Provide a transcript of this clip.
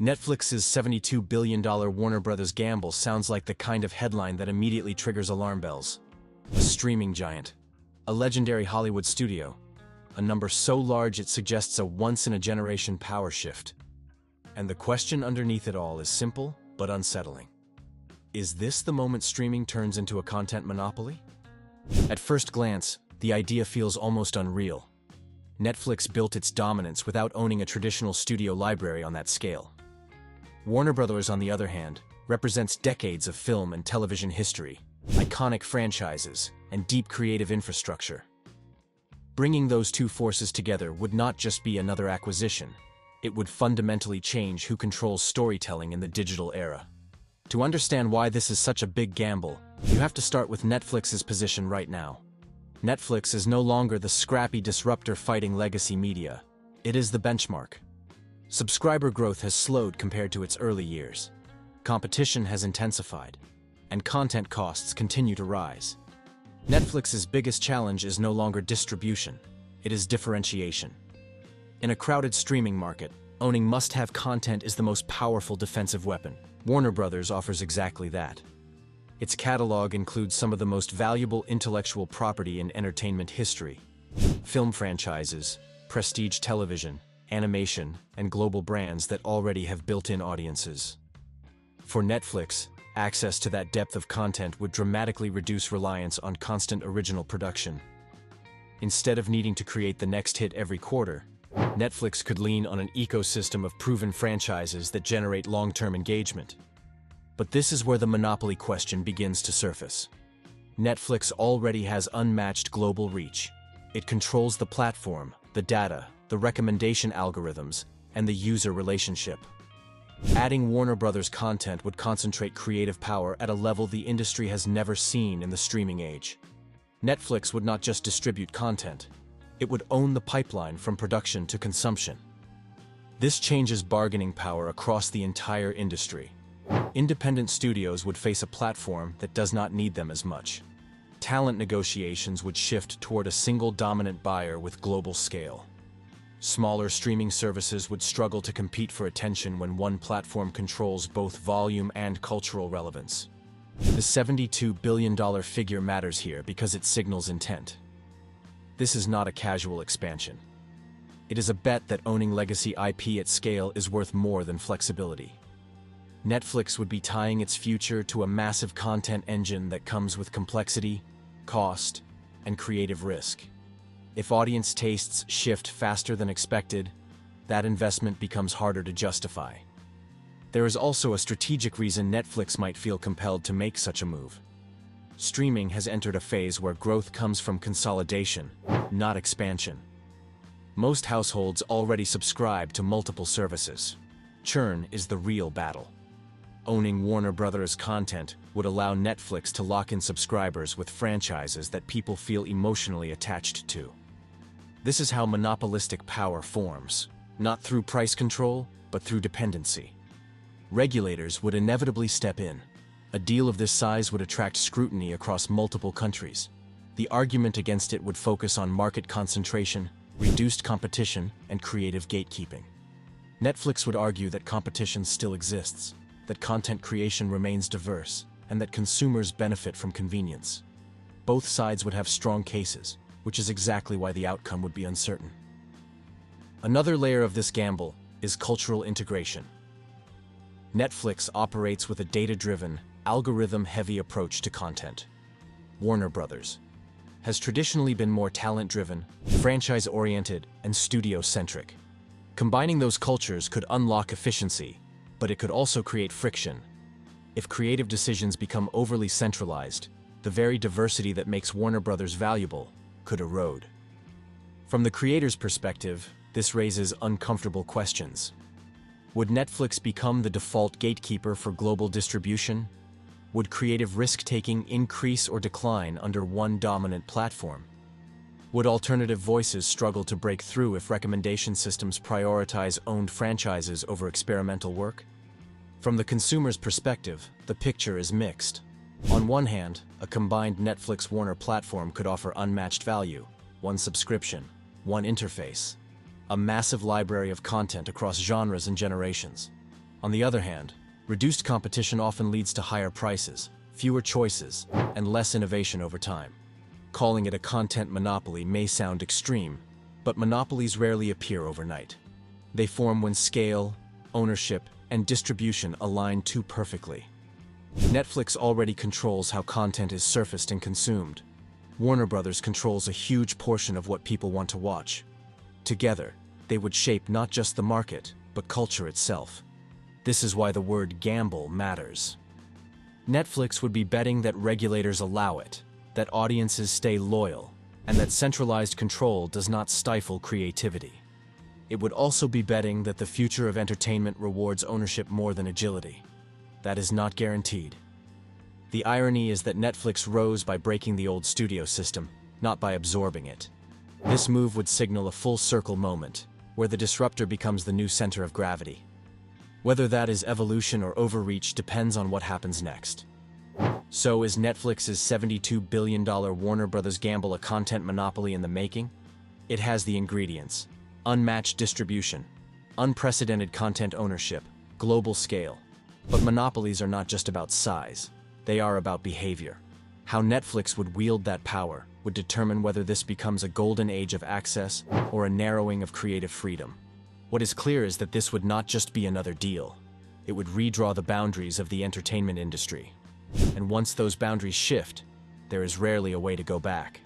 Netflix's $72 billion Warner Bros. Gamble sounds like the kind of headline that immediately triggers alarm bells. A streaming giant. A legendary Hollywood studio. A number so large it suggests a once-in-a-generation power shift. And the question underneath it all is simple but unsettling. Is this the moment streaming turns into a content monopoly? At first glance, the idea feels almost unreal. Netflix built its dominance without owning a traditional studio library on that scale. Warner Bros., on the other hand, represents decades of film and television history, iconic franchises, and deep creative infrastructure. Bringing those two forces together would not just be another acquisition, it would fundamentally change who controls storytelling in the digital era. To understand why this is such a big gamble, you have to start with Netflix's position right now. Netflix is no longer the scrappy disruptor fighting legacy media. It is the benchmark. Subscriber growth has slowed compared to its early years. Competition has intensified, and content costs continue to rise. Netflix's biggest challenge is no longer distribution, it is differentiation. In a crowded streaming market, owning must-have content is the most powerful defensive weapon. Warner Bros. Offers exactly that. Its catalog includes some of the most valuable intellectual property in entertainment history: film franchises, prestige television, animation, and global brands that already have built-in audiences. For Netflix, access to that depth of content would dramatically reduce reliance on constant original production. Instead of needing to create the next hit every quarter, Netflix could lean on an ecosystem of proven franchises that generate long-term engagement. But this is where the monopoly question begins to surface. Netflix already has unmatched global reach. It controls the platform, the data, the recommendation algorithms, and the user relationship. Adding Warner Bros. Content would concentrate creative power at a level the industry has never seen in the streaming age. Netflix would not just distribute content, it would own the pipeline from production to consumption. This changes bargaining power across the entire industry. Independent studios would face a platform that does not need them as much. Talent negotiations would shift toward a single dominant buyer with global scale. Smaller streaming services would struggle to compete for attention when one platform controls both volume and cultural relevance. The $72 billion figure matters here because it signals intent. This is not a casual expansion. It is a bet that owning legacy IP at scale is worth more than flexibility. Netflix would be tying its future to a massive content engine that comes with complexity, cost, and creative risk. If audience tastes shift faster than expected, that investment becomes harder to justify. There is also a strategic reason Netflix might feel compelled to make such a move. Streaming has entered a phase where growth comes from consolidation, not expansion. Most households already subscribe to multiple services. Churn is the real battle. Owning Warner Bros. Content would allow Netflix to lock in subscribers with franchises that people feel emotionally attached to. This is how monopolistic power forms, not through price control, but through dependency. Regulators would inevitably step in. A deal of this size would attract scrutiny across multiple countries. The argument against it would focus on market concentration, reduced competition, and creative gatekeeping. Netflix would argue that competition still exists, that content creation remains diverse, and that consumers benefit from convenience. Both sides would have strong cases, which is exactly why the outcome would be uncertain. Another layer of this gamble is cultural integration. Netflix operates with a data-driven, algorithm-heavy approach to content. Warner Bros. Has traditionally been more talent-driven, franchise-oriented, and studio-centric. Combining those cultures could unlock efficiency, but it could also create friction. If creative decisions become overly centralized, the very diversity that makes Warner Bros. Valuable could erode. From the creator's perspective, this raises uncomfortable questions. Would Netflix become the default gatekeeper for global distribution? Would creative risk-taking increase or decline under one dominant platform? Would alternative voices struggle to break through if recommendation systems prioritize owned franchises over experimental work? From the consumer's perspective, the picture is mixed. On one hand, a combined Netflix-Warner platform could offer unmatched value, one subscription, one interface, a massive library of content across genres and generations. On the other hand, reduced competition often leads to higher prices, fewer choices, and less innovation over time. Calling it a content monopoly may sound extreme, but monopolies rarely appear overnight. They form when scale, ownership, and distribution align too perfectly. Netflix already controls how content is surfaced and consumed. Warner Brothers controls a huge portion of what people want to watch. Together, they would shape not just the market, but culture itself. This is why the word gamble matters. Netflix would be betting that regulators allow it, that audiences stay loyal, and that centralized control does not stifle creativity. It would also be betting that the future of entertainment rewards ownership more than agility. That is not guaranteed. The irony is that Netflix rose by breaking the old studio system, not by absorbing it. This move would signal a full circle moment, where the disruptor becomes the new center of gravity. Whether that is evolution or overreach depends on what happens next. So is Netflix's $72 billion Warner Brothers gamble a content monopoly in the making? It has the ingredients: unmatched distribution, unprecedented content ownership, global scale. But monopolies are not just about size, they are about behavior. How Netflix would wield that power would determine whether this becomes a golden age of access or a narrowing of creative freedom. What is clear is that this would not just be another deal. It would redraw the boundaries of the entertainment industry. And once those boundaries shift, there is rarely a way to go back.